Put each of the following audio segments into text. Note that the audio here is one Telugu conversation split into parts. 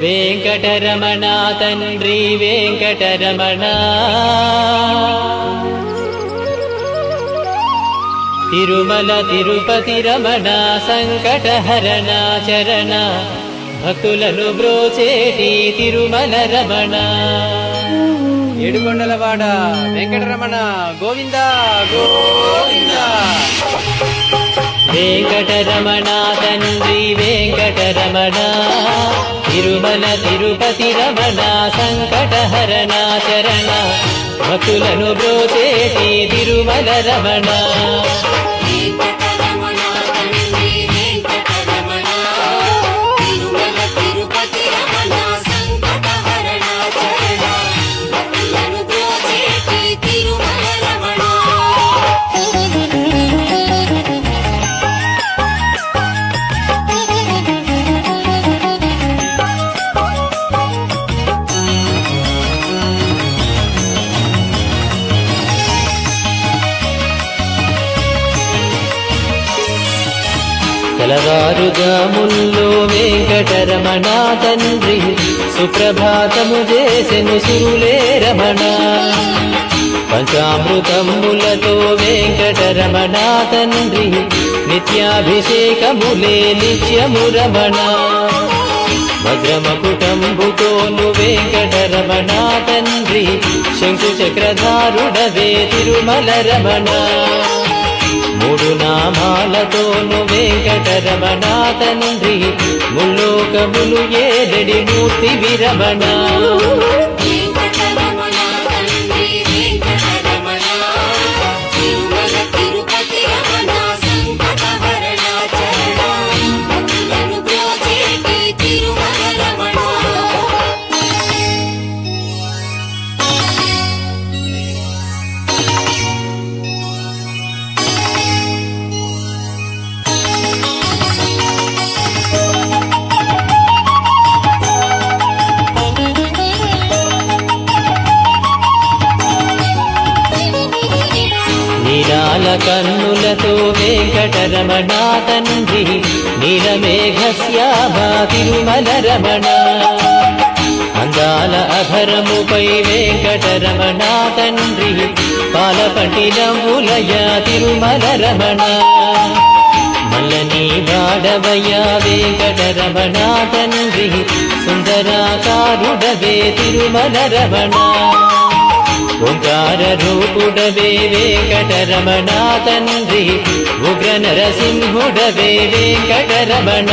వెంకటరమణ తండ్రి వెంకటరమణ, తిరుమల తిరుపతి రమణ సంకటహరణ చరణ, భక్తులను బ్రోచేటి తిరుమల రమణ. ఏడుకొండలవాడ వెంకటరమణ గోవింద గోవింద. వెంకటరమణ తండ్రి వెంకటరమణ, తిరుమల తిరుపతి రమణ సంకటహరణ చరణ, భక్తులను బ్రోచేటి తిరుమల రమణ. తెలవారుజాముల్లో వెంకటరమణ తండ్రి సుప్రభాతము చేసెను సురులే రమణ. పంచామృతములతో వెంకటరమణ తండ్రి నిత్యాభిషేకములే నిత్యము రమణ. వజ్రమకుటంబుతోను వెంకటరమణ తండ్రి శంకు చక్రధారుడవే తిరుమల రమణ. మూడు నామాలతోను వెంకటరమణ తండ్రి ముల్లోకములు ఏదడి మూర్తి విరమణ. నీలాల కన్నులతో వెంకటరమణ తండ్రి నీలమేఘశ్యామ తిరుమల రమణ. అందాల అభరముపై వెంకటరమణ తండ్రి పాలపట్టినములయ తిరుమల రమణ. మల్లని వాడవయ వెంకటరమణ తండ్రి సుందరాకారుడవే తిరుమల రమణ. ఓంకార రూపుడవే వెంకటరమణ తండ్రి ఉగ్ర నరసింహుడవే వెంకటరమణ.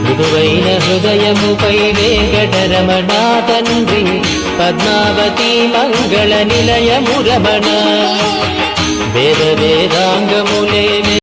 మృదువైన హృదయముపై వెంకటరమణ తండ్రి పద్మావతి మంగళ నిలయము రమణ. వేద వేదాంగములే